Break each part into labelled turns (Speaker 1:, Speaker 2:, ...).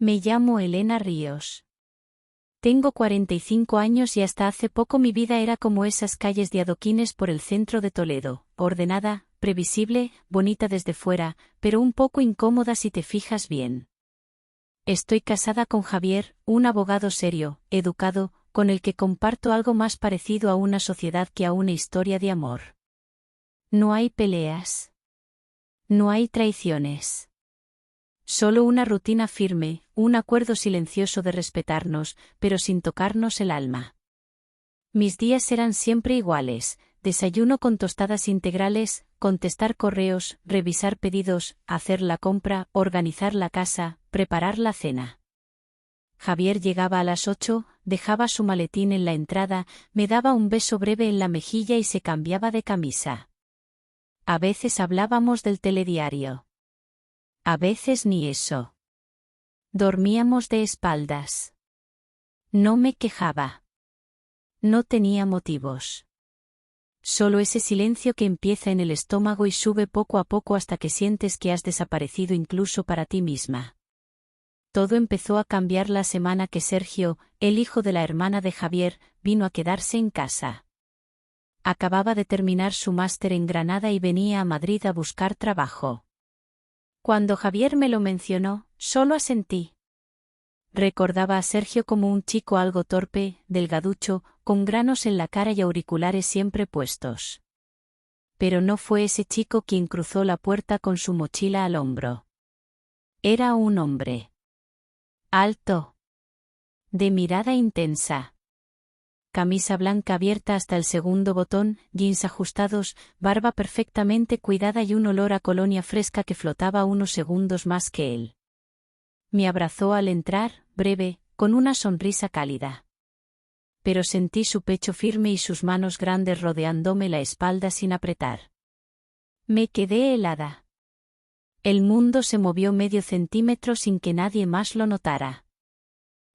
Speaker 1: Me llamo Elena Ríos. Tengo 45 años y hasta hace poco mi vida era como esas calles de adoquines por el centro de Toledo, ordenada, previsible, bonita desde fuera, pero un poco incómoda si te fijas bien. Estoy casada con Javier, un abogado serio, educado, con el que comparto algo más parecido a una sociedad que a una historia de amor. No hay peleas. No hay traiciones. Solo una rutina firme, un acuerdo silencioso de respetarnos, pero sin tocarnos el alma. Mis días eran siempre iguales: desayuno con tostadas integrales, contestar correos, revisar pedidos, hacer la compra, organizar la casa, preparar la cena. Javier llegaba a las 8, dejaba su maletín en la entrada, me daba un beso breve en la mejilla y se cambiaba de camisa. A veces hablábamos del telediario. A veces ni eso. Dormíamos de espaldas. No me quejaba. No tenía motivos. Solo ese silencio que empieza en el estómago y sube poco a poco hasta que sientes que has desaparecido incluso para ti misma. Todo empezó a cambiar la semana que Sergio, el hijo de la hermana de Javier, vino a quedarse en casa. Acababa de terminar su máster en Granada y venía a Madrid a buscar trabajo. Cuando Javier me lo mencionó, solo asentí. Recordaba a Sergio como un chico algo torpe, delgaducho, con granos en la cara y auriculares siempre puestos. Pero no fue ese chico quien cruzó la puerta con su mochila al hombro. Era un hombre. Alto. De mirada intensa. Camisa blanca abierta hasta el segundo botón, jeans ajustados, barba perfectamente cuidada y un olor a colonia fresca que flotaba unos segundos más que él. Me abrazó al entrar, breve, con una sonrisa cálida. Pero sentí su pecho firme y sus manos grandes rodeándome la espalda sin apretar. Me quedé helada. El mundo se movió medio centímetro sin que nadie más lo notara.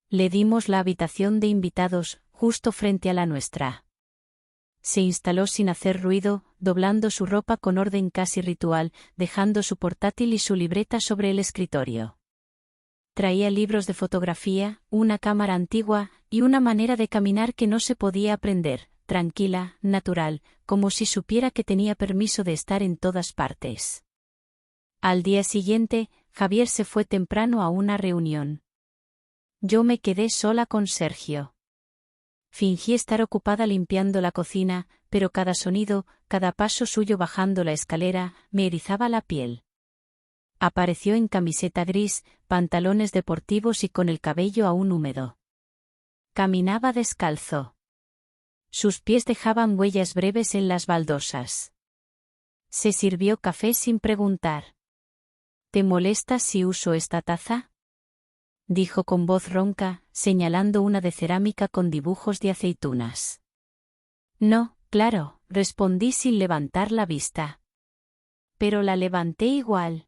Speaker 1: Le dimos la habitación de invitados, justo frente a la nuestra. Se instaló sin hacer ruido, doblando su ropa con orden casi ritual, dejando su portátil y su libreta sobre el escritorio. Traía libros de fotografía, una cámara antigua, y una manera de caminar que no se podía aprender, tranquila, natural, como si supiera que tenía permiso de estar en todas partes. Al día siguiente, Javier se fue temprano a una reunión. Yo me quedé sola con Sergio. Fingí estar ocupada limpiando la cocina, pero cada sonido, cada paso suyo bajando la escalera, me erizaba la piel. Apareció en camiseta gris, pantalones deportivos y con el cabello aún húmedo. Caminaba descalzo. Sus pies dejaban huellas breves en las baldosas. Se sirvió café sin preguntar. ¿Te molesta si uso esta taza?, dijo con voz ronca, señalando una de cerámica con dibujos de aceitunas. No, claro, respondí sin levantar la vista. Pero la levanté igual.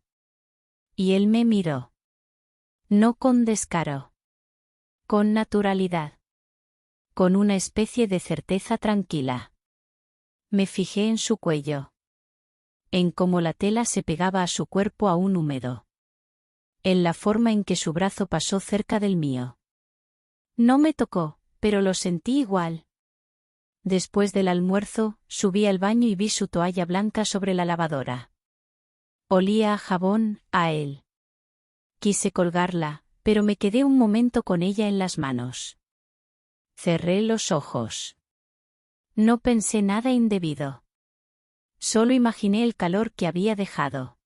Speaker 1: Y él me miró. No con descaro. Con naturalidad. Con una especie de certeza tranquila. Me fijé en su cuello. En cómo la tela se pegaba a su cuerpo aún húmedo. En la forma en que su brazo pasó cerca del mío. No me tocó, pero lo sentí igual. Después del almuerzo, subí al baño y vi su toalla blanca sobre la lavadora. Olía a jabón, a él. Quise colgarla, pero me quedé un momento con ella en las manos. Cerré los ojos. No pensé nada indebido. Solo imaginé el calor que había dejado.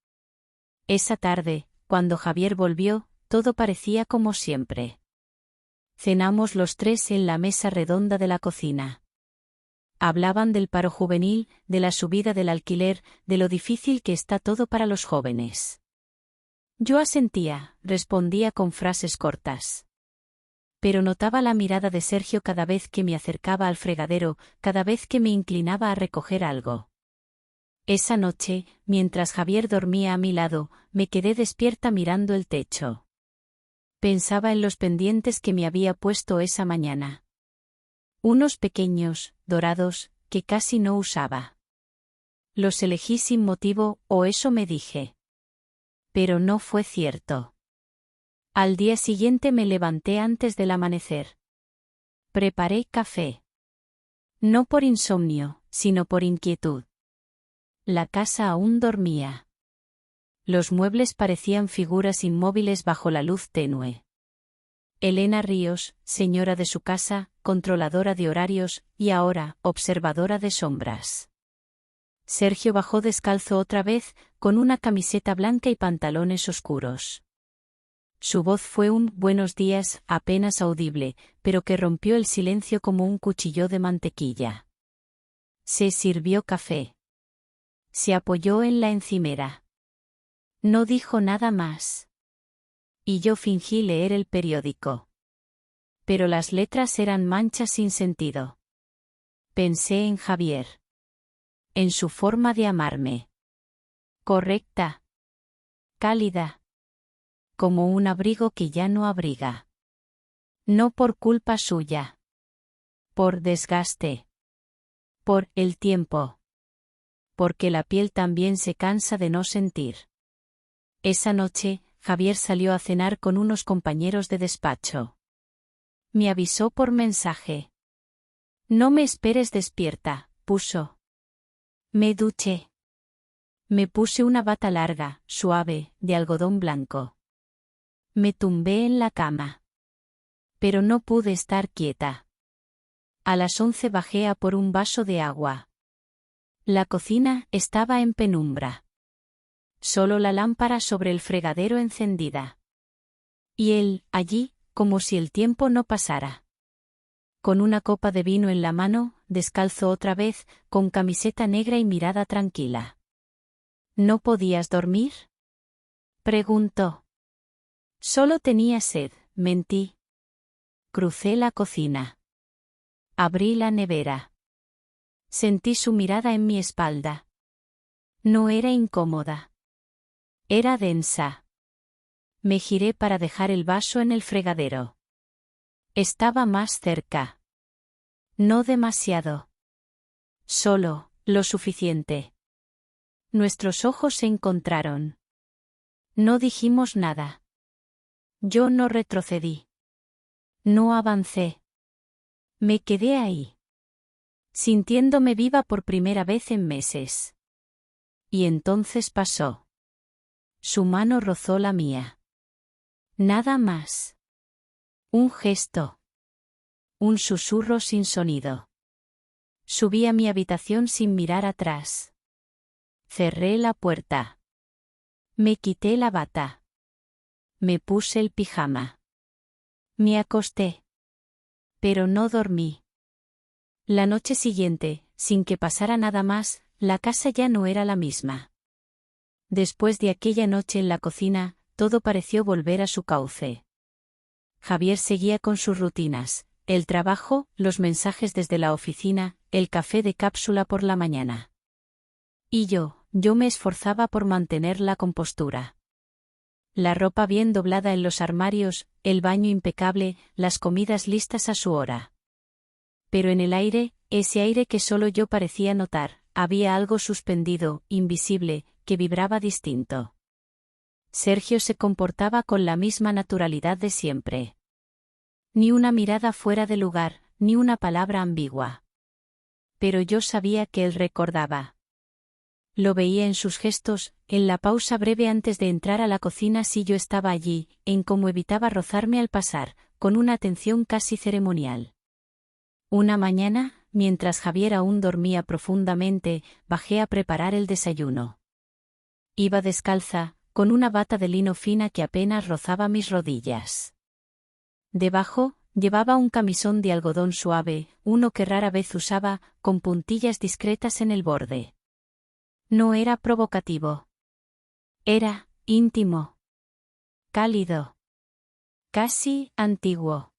Speaker 1: Esa tarde, cuando Javier volvió, todo parecía como siempre. Cenamos los tres en la mesa redonda de la cocina. Hablaban del paro juvenil, de la subida del alquiler, de lo difícil que está todo para los jóvenes. Yo asentía, respondía con frases cortas. Pero notaba la mirada de Sergio cada vez que me acercaba al fregadero, cada vez que me inclinaba a recoger algo. Esa noche, mientras Javier dormía a mi lado, me quedé despierta mirando el techo. Pensaba en los pendientes que me había puesto esa mañana. Unos pequeños, dorados, que casi no usaba. Los elegí sin motivo, o eso me dije. Pero no fue cierto. Al día siguiente me levanté antes del amanecer. Preparé café. No por insomnio, sino por inquietud. La casa aún dormía. Los muebles parecían figuras inmóviles bajo la luz tenue. Elena Ríos, señora de su casa, controladora de horarios, y ahora, observadora de sombras. Sergio bajó descalzo otra vez, con una camiseta blanca y pantalones oscuros. Su voz fue un «buenos días» apenas audible, pero que rompió el silencio como un cuchillo de mantequilla. Se sirvió café. Se apoyó en la encimera. No dijo nada más. Y yo fingí leer el periódico. Pero las letras eran manchas sin sentido. Pensé en Javier. En su forma de amarme. Correcta. Cálida. Como un abrigo que ya no abriga. No por culpa suya. Por desgaste. Por el tiempo. Porque la piel también se cansa de no sentir. Esa noche, Javier salió a cenar con unos compañeros de despacho. Me avisó por mensaje. No me esperes despierta, puso. Me duché. Me puse una bata larga, suave, de algodón blanco. Me tumbé en la cama. Pero no pude estar quieta. A las 11 bajé a por un vaso de agua. La cocina estaba en penumbra. Solo la lámpara sobre el fregadero encendida. Y él, allí, como si el tiempo no pasara. Con una copa de vino en la mano, descalzo otra vez, con camiseta negra y mirada tranquila. ¿No podías dormir?, preguntó. Solo tenía sed, mentí. Crucé la cocina. Abrí la nevera. Sentí su mirada en mi espalda. No era incómoda. Era densa. Me giré para dejar el vaso en el fregadero. Estaba más cerca. No demasiado. Solo, lo suficiente. Nuestros ojos se encontraron. No dijimos nada. Yo no retrocedí. No avancé. Me quedé ahí. Sintiéndome viva por primera vez en meses. Y entonces pasó. Su mano rozó la mía. Nada más. Un gesto. Un susurro sin sonido. Subí a mi habitación sin mirar atrás. Cerré la puerta. Me quité la bata. Me puse el pijama. Me acosté. Pero no dormí. La noche siguiente, sin que pasara nada más, la casa ya no era la misma. Después de aquella noche en la cocina, todo pareció volver a su cauce. Javier seguía con sus rutinas, el trabajo, los mensajes desde la oficina, el café de cápsula por la mañana. Y yo me esforzaba por mantener la compostura. La ropa bien doblada en los armarios, el baño impecable, las comidas listas a su hora. Pero en el aire, ese aire que solo yo parecía notar, había algo suspendido, invisible, que vibraba distinto. Sergio se comportaba con la misma naturalidad de siempre. Ni una mirada fuera de lugar, ni una palabra ambigua. Pero yo sabía que él recordaba. Lo veía en sus gestos, en la pausa breve antes de entrar a la cocina si yo estaba allí, en cómo evitaba rozarme al pasar, con una atención casi ceremonial. Una mañana, mientras Javier aún dormía profundamente, bajé a preparar el desayuno. Iba descalza, con una bata de lino fina que apenas rozaba mis rodillas. Debajo, llevaba un camisón de algodón suave, uno que rara vez usaba, con puntillas discretas en el borde. No era provocativo. Era íntimo. Cálido. Casi antiguo.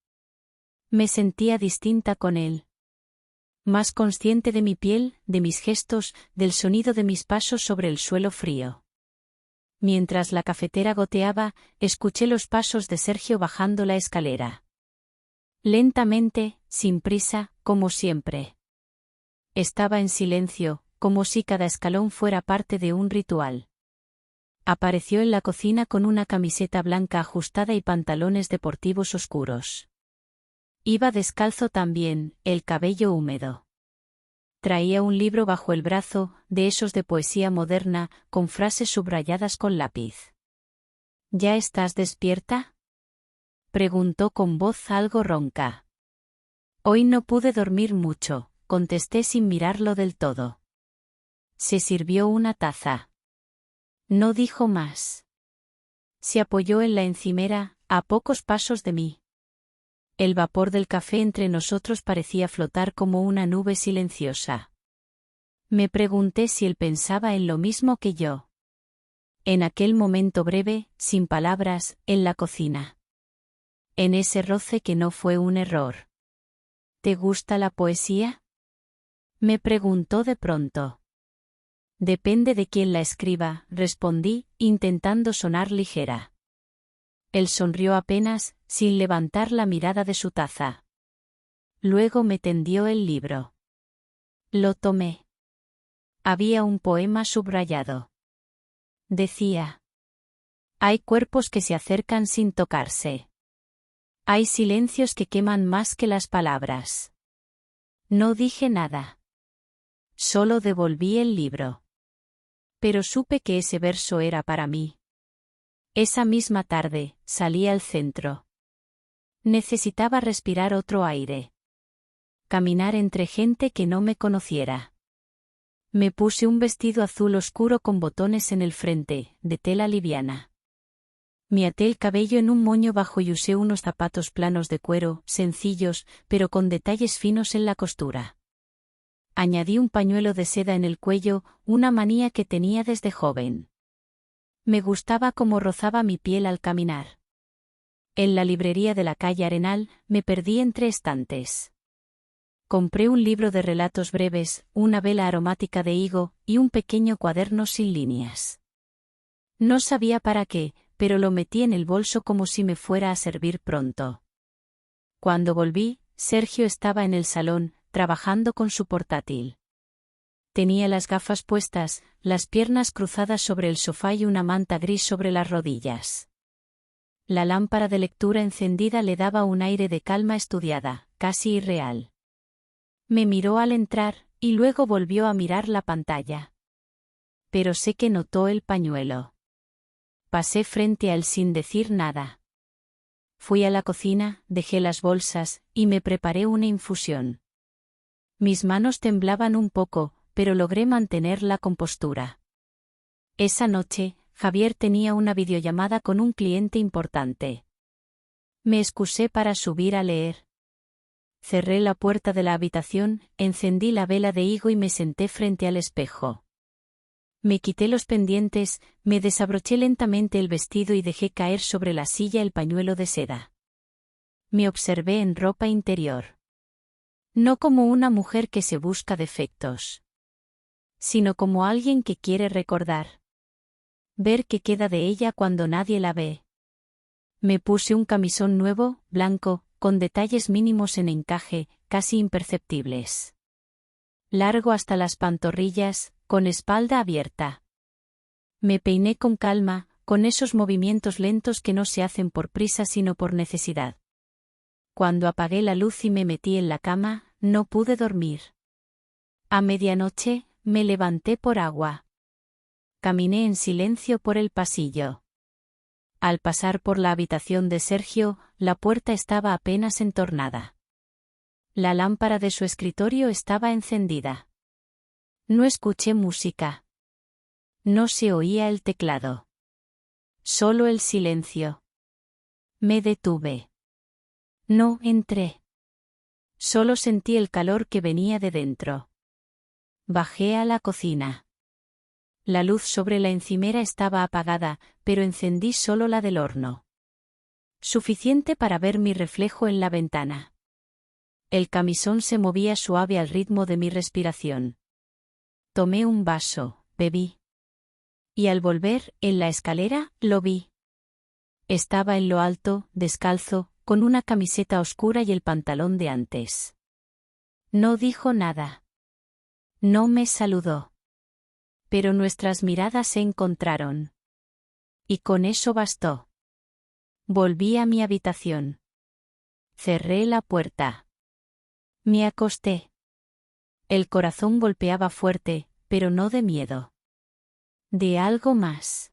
Speaker 1: Me sentía distinta con él. Más consciente de mi piel, de mis gestos, del sonido de mis pasos sobre el suelo frío. Mientras la cafetera goteaba, escuché los pasos de Sergio bajando la escalera. Lentamente, sin prisa, como siempre. Estaba en silencio, como si cada escalón fuera parte de un ritual. Apareció en la cocina con una camiseta blanca ajustada y pantalones deportivos oscuros. Iba descalzo también, el cabello húmedo. Traía un libro bajo el brazo, de esos de poesía moderna, con frases subrayadas con lápiz. ¿Ya estás despierta?, preguntó con voz algo ronca. Hoy no pude dormir mucho, contesté sin mirarlo del todo. Se sirvió una taza. No dijo más. Se apoyó en la encimera, a pocos pasos de mí. El vapor del café entre nosotros parecía flotar como una nube silenciosa. Me pregunté si él pensaba en lo mismo que yo. En aquel momento breve, sin palabras, en la cocina. En ese roce que no fue un error. ¿Te gusta la poesía?, me preguntó de pronto. Depende de quién la escriba, respondí, intentando sonar ligera. Él sonrió apenas, sin levantar la mirada de su taza. Luego me tendió el libro. Lo tomé. Había un poema subrayado. Decía: hay cuerpos que se acercan sin tocarse. Hay silencios que queman más que las palabras. No dije nada. Solo devolví el libro. Pero supe que ese verso era para mí. Esa misma tarde, salí al centro. Necesitaba respirar otro aire. Caminar entre gente que no me conociera. Me puse un vestido azul oscuro con botones en el frente, de tela liviana. Me até el cabello en un moño bajo y usé unos zapatos planos de cuero, sencillos, pero con detalles finos en la costura. Añadí un pañuelo de seda en el cuello, una manía que tenía desde joven. Me gustaba cómo rozaba mi piel al caminar. En la librería de la calle Arenal, me perdí entre estantes. Compré un libro de relatos breves, una vela aromática de higo, y un pequeño cuaderno sin líneas. No sabía para qué, pero lo metí en el bolso como si me fuera a servir pronto. Cuando volví, Sergio estaba en el salón, trabajando con su portátil. Tenía las gafas puestas, las piernas cruzadas sobre el sofá y una manta gris sobre las rodillas. La lámpara de lectura encendida le daba un aire de calma estudiada, casi irreal. Me miró al entrar, y luego volvió a mirar la pantalla. Pero sé que notó el pañuelo. Pasé frente a él sin decir nada. Fui a la cocina, dejé las bolsas, y me preparé una infusión. Mis manos temblaban un poco, pero logré mantener la compostura. Esa noche, Javier tenía una videollamada con un cliente importante. Me excusé para subir a leer. Cerré la puerta de la habitación, encendí la vela de higo y me senté frente al espejo. Me quité los pendientes, me desabroché lentamente el vestido y dejé caer sobre la silla el pañuelo de seda. Me observé en ropa interior. No como una mujer que se busca defectos, sino como alguien que quiere recordar. Ver qué queda de ella cuando nadie la ve. Me puse un camisón nuevo, blanco, con detalles mínimos en encaje, casi imperceptibles. Largo hasta las pantorrillas, con espalda abierta. Me peiné con calma, con esos movimientos lentos que no se hacen por prisa sino por necesidad. Cuando apagué la luz y me metí en la cama, no pude dormir. A medianoche, me levanté por agua. Caminé en silencio por el pasillo. Al pasar por la habitación de Sergio, la puerta estaba apenas entornada. La lámpara de su escritorio estaba encendida. No escuché música. No se oía el teclado. Solo el silencio. Me detuve. No entré. Solo sentí el calor que venía de dentro. Bajé a la cocina. La luz sobre la encimera estaba apagada, pero encendí solo la del horno. Suficiente para ver mi reflejo en la ventana. El camisón se movía suave al ritmo de mi respiración. Tomé un vaso, bebí. Y al volver, en la escalera, lo vi. Estaba en lo alto, descalzo, con una camiseta oscura y el pantalón de antes. No dijo nada. No me saludó. Pero nuestras miradas se encontraron. Y con eso bastó. Volví a mi habitación. Cerré la puerta. Me acosté. El corazón golpeaba fuerte, pero no de miedo. De algo más.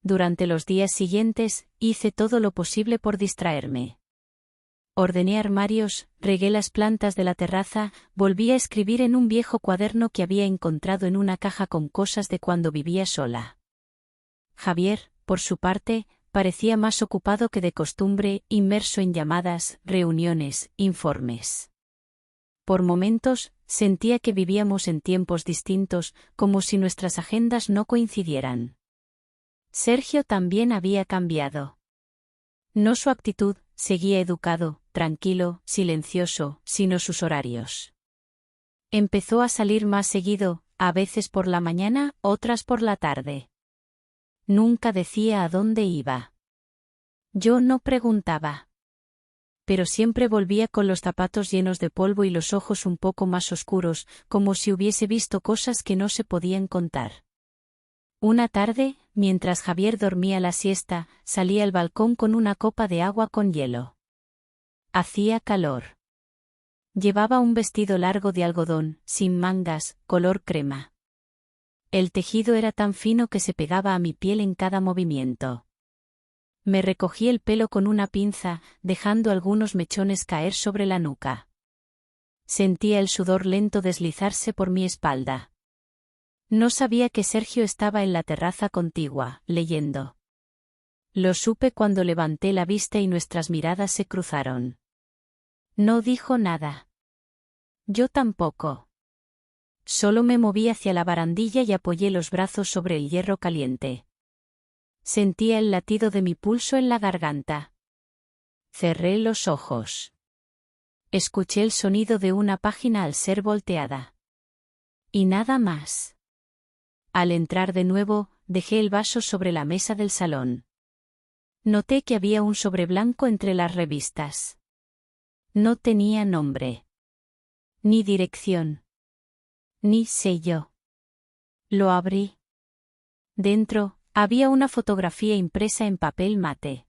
Speaker 1: Durante los días siguientes, hice todo lo posible por distraerme. Ordené armarios, regué las plantas de la terraza, volví a escribir en un viejo cuaderno que había encontrado en una caja con cosas de cuando vivía sola. Javier, por su parte, parecía más ocupado que de costumbre, inmerso en llamadas, reuniones, informes. Por momentos, sentía que vivíamos en tiempos distintos, como si nuestras agendas no coincidieran. Sergio también había cambiado. No su actitud, seguía educado, tranquilo, silencioso, sino sus horarios. Empezó a salir más seguido, a veces por la mañana, otras por la tarde. Nunca decía a dónde iba. Yo no preguntaba. Pero siempre volvía con los zapatos llenos de polvo y los ojos un poco más oscuros, como si hubiese visto cosas que no se podían contar. Una tarde, mientras Javier dormía la siesta, salí al balcón con una copa de agua con hielo. Hacía calor. Llevaba un vestido largo de algodón, sin mangas, color crema. El tejido era tan fino que se pegaba a mi piel en cada movimiento. Me recogí el pelo con una pinza, dejando algunos mechones caer sobre la nuca. Sentía el sudor lento deslizarse por mi espalda. No sabía que Sergio estaba en la terraza contigua, leyendo. Lo supe cuando levanté la vista y nuestras miradas se cruzaron. No dijo nada. Yo tampoco. Solo me moví hacia la barandilla y apoyé los brazos sobre el hierro caliente. Sentía el latido de mi pulso en la garganta. Cerré los ojos. Escuché el sonido de una página al ser volteada. Y nada más. Al entrar de nuevo, dejé el vaso sobre la mesa del salón. Noté que había un sobre blanco entre las revistas. No tenía nombre. Ni dirección. Ni sello. Lo abrí. Dentro, había una fotografía impresa en papel mate.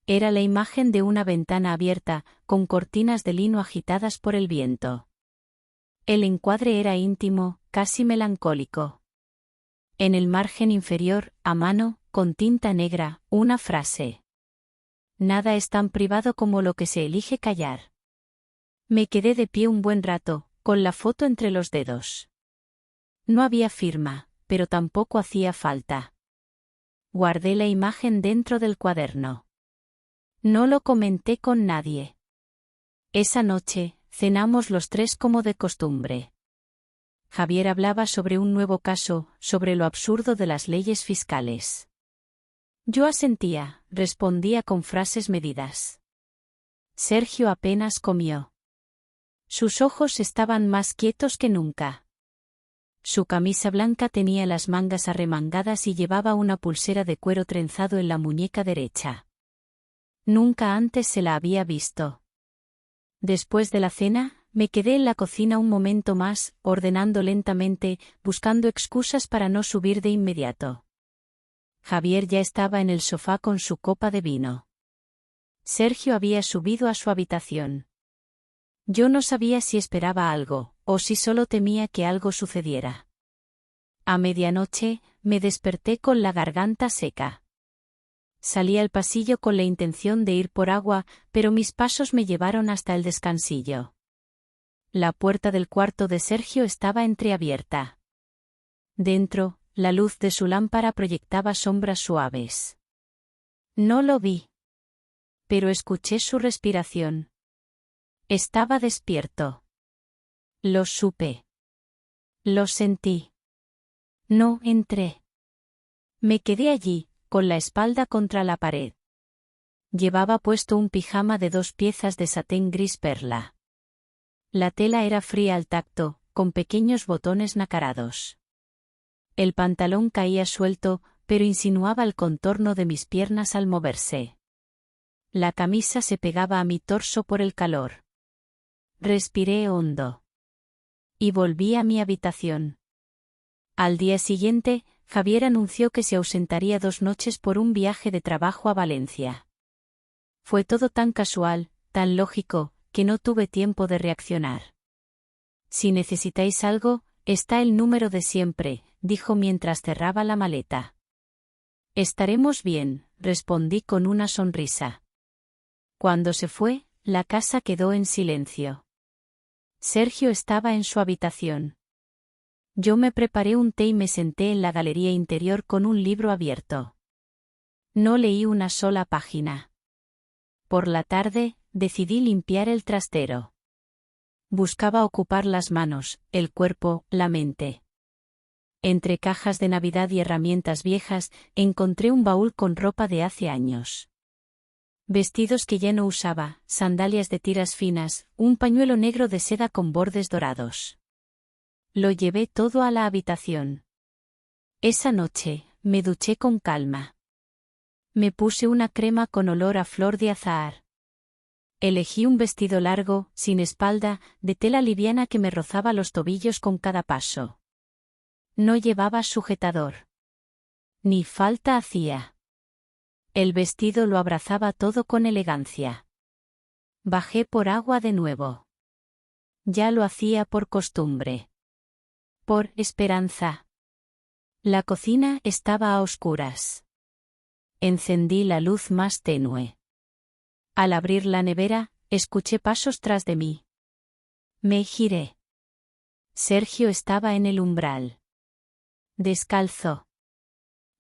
Speaker 1: Era la imagen de una ventana abierta, con cortinas de lino agitadas por el viento. El encuadre era íntimo, casi melancólico. En el margen inferior, a mano, con tinta negra, una frase. Nada es tan privado como lo que se elige callar. Me quedé de pie un buen rato, con la foto entre los dedos. No había firma, pero tampoco hacía falta. Guardé la imagen dentro del cuaderno. No lo comenté con nadie. Esa noche, cenamos los tres como de costumbre. Javier hablaba sobre un nuevo caso, sobre lo absurdo de las leyes fiscales. Yo asentía, respondía con frases medidas. Sergio apenas comió. Sus ojos estaban más quietos que nunca. Su camisa blanca tenía las mangas arremangadas y llevaba una pulsera de cuero trenzado en la muñeca derecha. Nunca antes se la había visto. Después de la cena, me quedé en la cocina un momento más, ordenando lentamente, buscando excusas para no subir de inmediato. Javier ya estaba en el sofá con su copa de vino. Sergio había subido a su habitación. Yo no sabía si esperaba algo, o si solo temía que algo sucediera. A medianoche, me desperté con la garganta seca. Salí al pasillo con la intención de ir por agua, pero mis pasos me llevaron hasta el descansillo. La puerta del cuarto de Sergio estaba entreabierta. Dentro, la luz de su lámpara proyectaba sombras suaves. No lo vi. Pero escuché su respiración. Estaba despierto. Lo supe. Lo sentí. No entré. Me quedé allí, con la espalda contra la pared. Llevaba puesto un pijama de 2 piezas de satén gris perla. La tela era fría al tacto, con pequeños botones nacarados. El pantalón caía suelto, pero insinuaba el contorno de mis piernas al moverse. La camisa se pegaba a mi torso por el calor. Respiré hondo. Y volví a mi habitación. Al día siguiente, Javier anunció que se ausentaría 2 noches por un viaje de trabajo a Valencia. Fue todo tan casual, tan lógico, que no tuve tiempo de reaccionar. Si necesitáis algo, está el número de siempre, dijo mientras cerraba la maleta. Estaremos bien, respondí con una sonrisa. Cuando se fue, la casa quedó en silencio. Sergio estaba en su habitación. Yo me preparé un té y me senté en la galería interior con un libro abierto. No leí una sola página. Por la tarde, decidí limpiar el trastero. Buscaba ocupar las manos, el cuerpo, la mente. Entre cajas de Navidad y herramientas viejas, encontré un baúl con ropa de hace años. Vestidos que ya no usaba, sandalias de tiras finas, un pañuelo negro de seda con bordes dorados. Lo llevé todo a la habitación. Esa noche, me duché con calma. Me puse una crema con olor a flor de azahar. Elegí un vestido largo, sin espalda, de tela liviana que me rozaba los tobillos con cada paso. No llevaba sujetador. Ni falta hacía. El vestido lo abrazaba todo con elegancia. Bajé por agua de nuevo. Ya lo hacía por costumbre. Por esperanza. La cocina estaba a oscuras. Encendí la luz más tenue. Al abrir la nevera, escuché pasos tras de mí. Me giré. Sergio estaba en el umbral. Descalzo.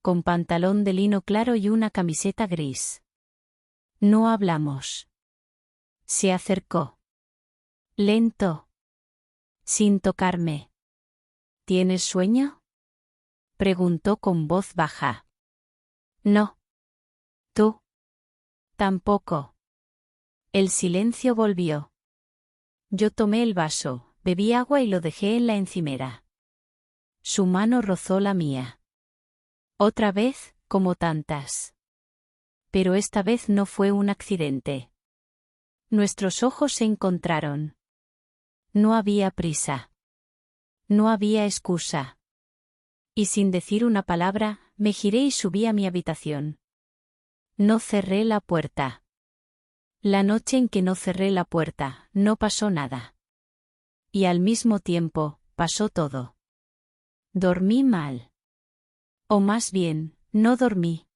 Speaker 1: Con pantalón de lino claro y una camiseta gris. No hablamos. Se acercó. Lento. Sin tocarme. ¿Tienes sueño? Preguntó con voz baja. No. ¿Tú? Tampoco. El silencio volvió. Yo tomé el vaso, bebí agua y lo dejé en la encimera. Su mano rozó la mía. Otra vez, como tantas. Pero esta vez no fue un accidente. Nuestros ojos se encontraron. No había prisa. No había excusa. Y sin decir una palabra, me giré y subí a mi habitación. No cerré la puerta. La noche en que no cerré la puerta, no pasó nada. Y al mismo tiempo, pasó todo. Dormí mal. O más bien, no dormí.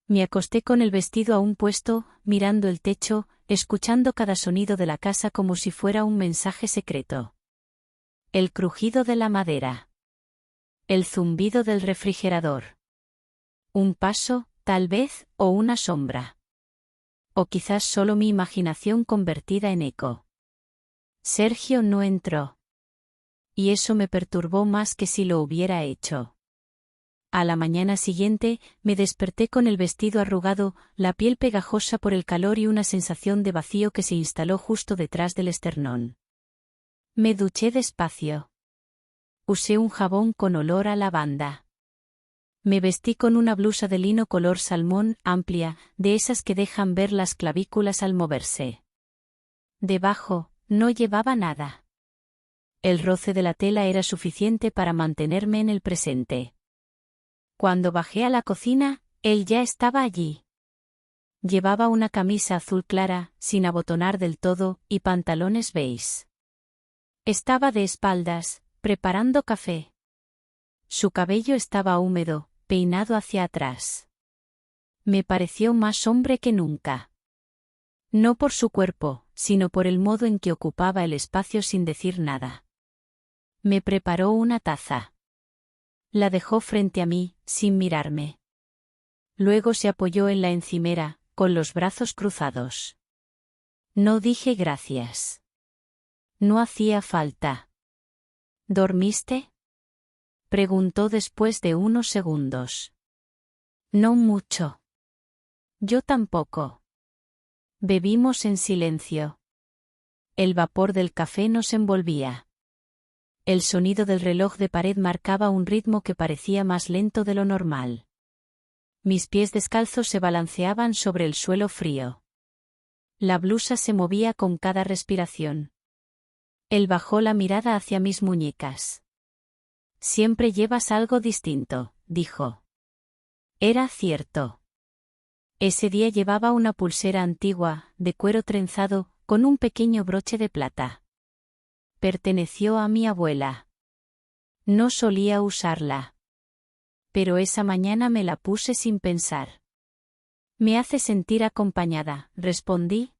Speaker 1: Me acosté con el vestido aún puesto, mirando el techo, escuchando cada sonido de la casa como si fuera un mensaje secreto. El crujido de la madera. El zumbido del refrigerador. Un paso, tal vez, o una sombra. O quizás solo mi imaginación convertida en eco. Sergio no entró. Y eso me perturbó más que si lo hubiera hecho. A la mañana siguiente, me desperté con el vestido arrugado, la piel pegajosa por el calor y una sensación de vacío que se instaló justo detrás del esternón. Me duché despacio. Usé un jabón con olor a lavanda. Me vestí con una blusa de lino color salmón, amplia, de esas que dejan ver las clavículas al moverse. Debajo, no llevaba nada. El roce de la tela era suficiente para mantenerme en el presente. Cuando bajé a la cocina, él ya estaba allí. Llevaba una camisa azul clara, sin abotonar del todo, y pantalones beige. Estaba de espaldas, preparando café. Su cabello estaba húmedo, peinado hacia atrás. Me pareció más hombre que nunca. No por su cuerpo, sino por el modo en que ocupaba el espacio sin decir nada. Me preparó una taza. La dejó frente a mí, sin mirarme. Luego se apoyó en la encimera, con los brazos cruzados. No dije gracias. No hacía falta. ¿Dormiste? Preguntó después de unos segundos. No mucho. Yo tampoco. Bebimos en silencio. El vapor del café nos envolvía. El sonido del reloj de pared marcaba un ritmo que parecía más lento de lo normal. Mis pies descalzos se balanceaban sobre el suelo frío. La blusa se movía con cada respiración. Él bajó la mirada hacia mis muñecas. Siempre llevas algo distinto, dijo. Era cierto. Ese día llevaba una pulsera antigua, de cuero trenzado, con un pequeño broche de plata. Perteneció a mi abuela. No solía usarla. Pero esa mañana me la puse sin pensar. Me hace sentir acompañada, respondí.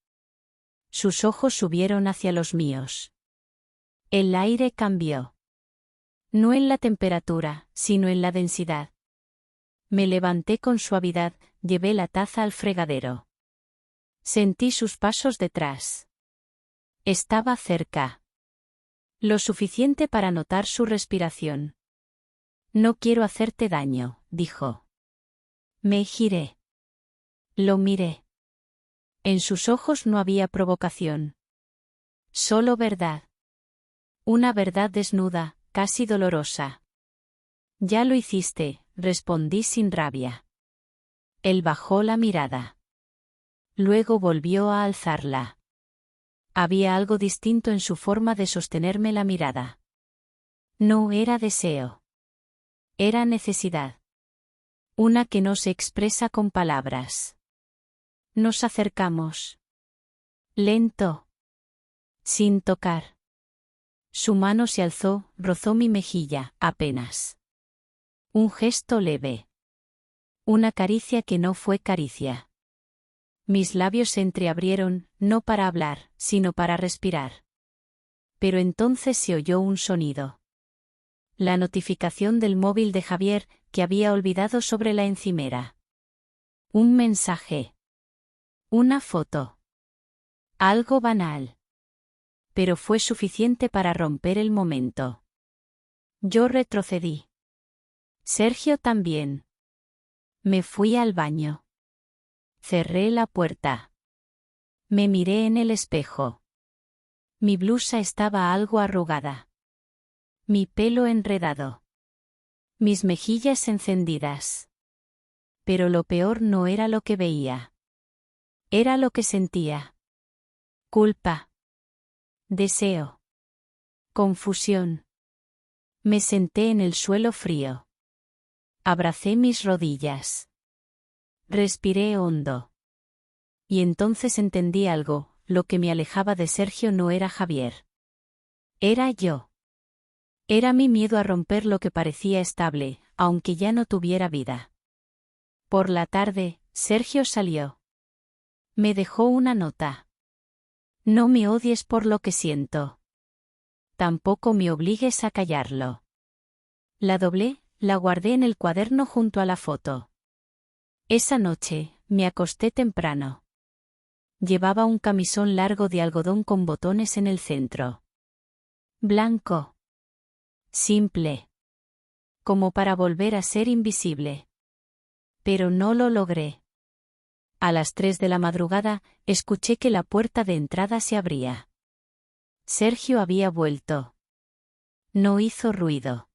Speaker 1: Sus ojos subieron hacia los míos. El aire cambió. No en la temperatura, sino en la densidad. Me levanté con suavidad, llevé la taza al fregadero. Sentí sus pasos detrás. Estaba cerca. Lo suficiente para notar su respiración. No quiero hacerte daño, dijo. Me giré. Lo miré. En sus ojos no había provocación. Solo verdad. Una verdad desnuda, casi dolorosa. Ya lo hiciste, respondí sin rabia. Él bajó la mirada. Luego volvió a alzarla. Había algo distinto en su forma de sostenerme la mirada. No era deseo. Era necesidad. Una que no se expresa con palabras. Nos acercamos. Lento. Sin tocar. Su mano se alzó, rozó mi mejilla, apenas. Un gesto leve. Una caricia que no fue caricia. Mis labios se entreabrieron, no para hablar, sino para respirar. Pero entonces se oyó un sonido. La notificación del móvil de Javier, que había olvidado sobre la encimera. Un mensaje. Una foto. Algo banal. Pero fue suficiente para romper el momento. Yo retrocedí. Sergio también. Me fui al baño. Cerré la puerta. Me miré en el espejo. Mi blusa estaba algo arrugada. Mi pelo enredado. Mis mejillas encendidas. Pero lo peor no era lo que veía. Era lo que sentía. Culpa. Deseo. Confusión. Me senté en el suelo frío. Abracé mis rodillas. Respiré hondo. Y entonces entendí algo, lo que me alejaba de Sergio no era Javier. Era yo. Era mi miedo a romper lo que parecía estable, aunque ya no tuviera vida. Por la tarde, Sergio salió. Me dejó una nota. No me odies por lo que siento. Tampoco me obligues a callarlo. La doblé, la guardé en el cuaderno junto a la foto. Esa noche, me acosté temprano. Llevaba un camisón largo de algodón con botones en el centro. Blanco. Simple. Como para volver a ser invisible. Pero no lo logré. A las 3 de la madrugada, escuché que la puerta de entrada se abría. Sergio había vuelto. No hizo ruido.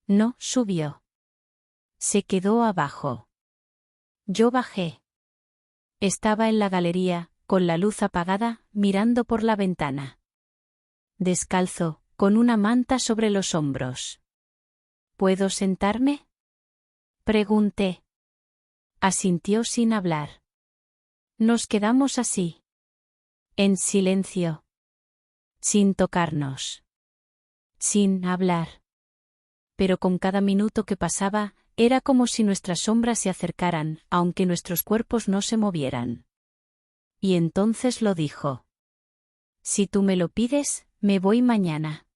Speaker 1: No subió. Se quedó abajo. Yo bajé. Estaba en la galería, con la luz apagada, mirando por la ventana. Descalzo, con una manta sobre los hombros. ¿Puedo sentarme? Pregunté. Asintió sin hablar. Nos quedamos así. En silencio. Sin tocarnos. Sin hablar. Pero con cada minuto que pasaba, era como si nuestras sombras se acercaran, aunque nuestros cuerpos no se movieran. Y entonces lo dijo. Si tú me lo pides, me voy mañana.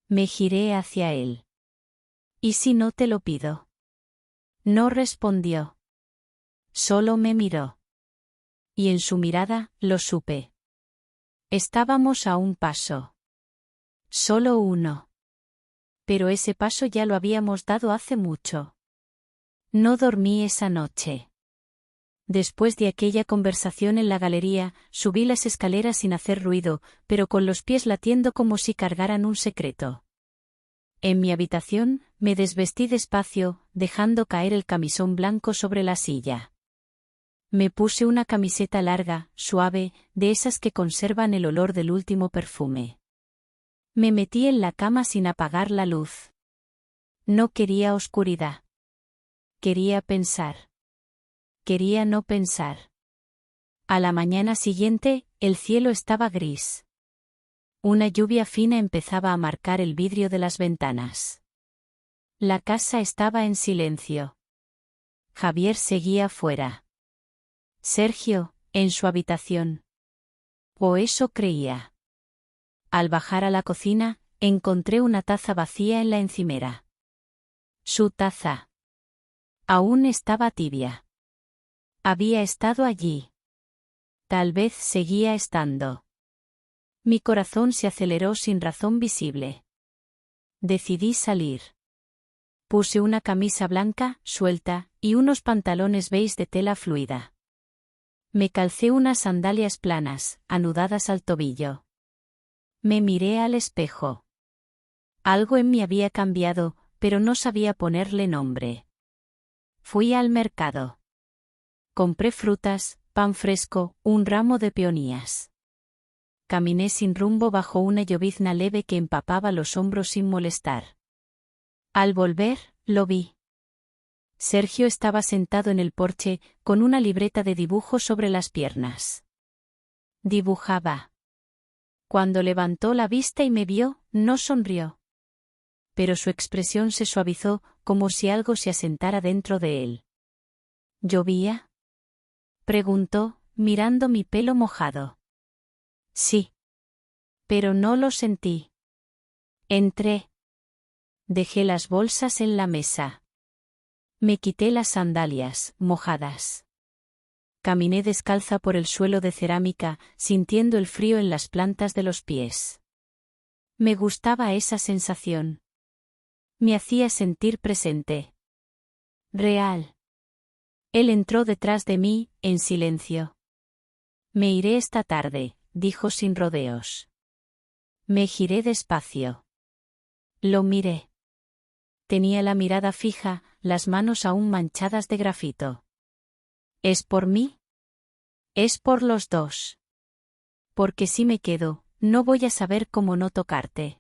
Speaker 1: Me giré hacia él. ¿Y si no te lo pido? No respondió. Solo me miró. Y en su mirada, lo supe. Estábamos a un paso. Solo uno. Pero ese paso ya lo habíamos dado hace mucho. No dormí esa noche. Después de aquella conversación en la galería, subí las escaleras sin hacer ruido, pero con los pies latiendo como si cargaran un secreto. En mi habitación, me desvestí despacio, dejando caer el camisón blanco sobre la silla. Me puse una camiseta larga, suave, de esas que conservan el olor del último perfume. Me metí en la cama sin apagar la luz. No quería oscuridad. Quería pensar. Quería no pensar. A la mañana siguiente, el cielo estaba gris. Una lluvia fina empezaba a marcar el vidrio de las ventanas. La casa estaba en silencio. Javier seguía fuera. Sergio, en su habitación. O eso creía. Al bajar a la cocina, encontré una taza vacía en la encimera. Su taza. Aún estaba tibia. Había estado allí. Tal vez seguía estando. Mi corazón se aceleró sin razón visible. Decidí salir. Puse una camisa blanca, suelta, y unos pantalones beige de tela fluida. Me calcé unas sandalias planas, anudadas al tobillo. Me miré al espejo. Algo en mí había cambiado, pero no sabía ponerle nombre. Fui al mercado. Compré frutas, pan fresco, un ramo de peonías. Caminé sin rumbo bajo una llovizna leve que empapaba los hombros sin molestar. Al volver, lo vi. Sergio estaba sentado en el porche, con una libreta de dibujo sobre las piernas. Dibujaba. Cuando levantó la vista y me vio, no sonrió. Pero su expresión se suavizó, como si algo se asentara dentro de él. ¿Llovía?, preguntó, mirando mi pelo mojado. Sí. Pero no lo sentí. Entré. Dejé las bolsas en la mesa. Me quité las sandalias, mojadas. Caminé descalza por el suelo de cerámica, sintiendo el frío en las plantas de los pies. Me gustaba esa sensación. Me hacía sentir presente. Real. Él entró detrás de mí, en silencio. Me iré esta tarde, dijo sin rodeos. Me giré despacio. Lo miré. Tenía la mirada fija, las manos aún manchadas de grafito. ¿Es por mí? Es por los dos. Porque si me quedo, no voy a saber cómo no tocarte.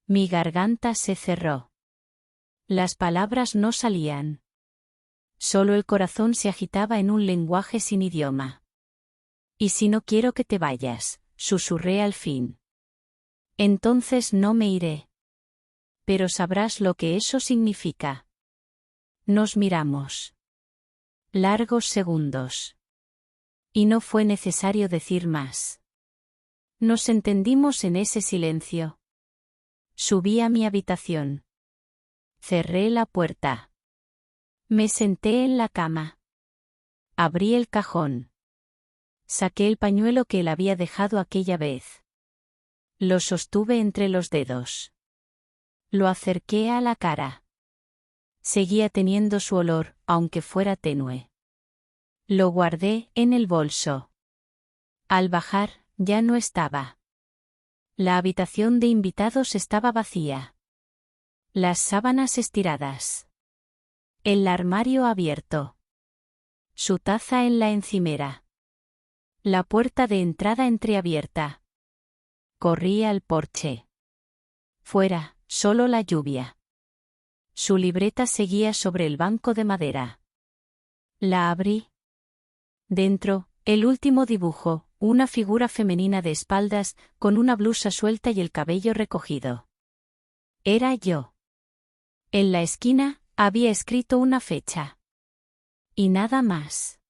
Speaker 1: Mi garganta se cerró. Las palabras no salían. Solo el corazón se agitaba en un lenguaje sin idioma. ¿Y si no quiero que te vayas?, susurré al fin. Entonces no me iré. Pero sabrás lo que eso significa. Nos miramos. Largos segundos. Y no fue necesario decir más. Nos entendimos en ese silencio. Subí a mi habitación. Cerré la puerta. Me senté en la cama. Abrí el cajón. Saqué el pañuelo que él había dejado aquella vez. Lo sostuve entre los dedos. Lo acerqué a la cara. Seguía teniendo su olor, aunque fuera tenue. Lo guardé en el bolso. Al bajar, ya no estaba. La habitación de invitados estaba vacía. Las sábanas estiradas. El armario abierto. Su taza en la encimera. La puerta de entrada entreabierta. Corrí al porche. Fuera, solo la lluvia. Su libreta seguía sobre el banco de madera. La abrí. Dentro, el último dibujo, una figura femenina de espaldas, con una blusa suelta y el cabello recogido. Era yo. En la esquina, había escrito una fecha. Y nada más.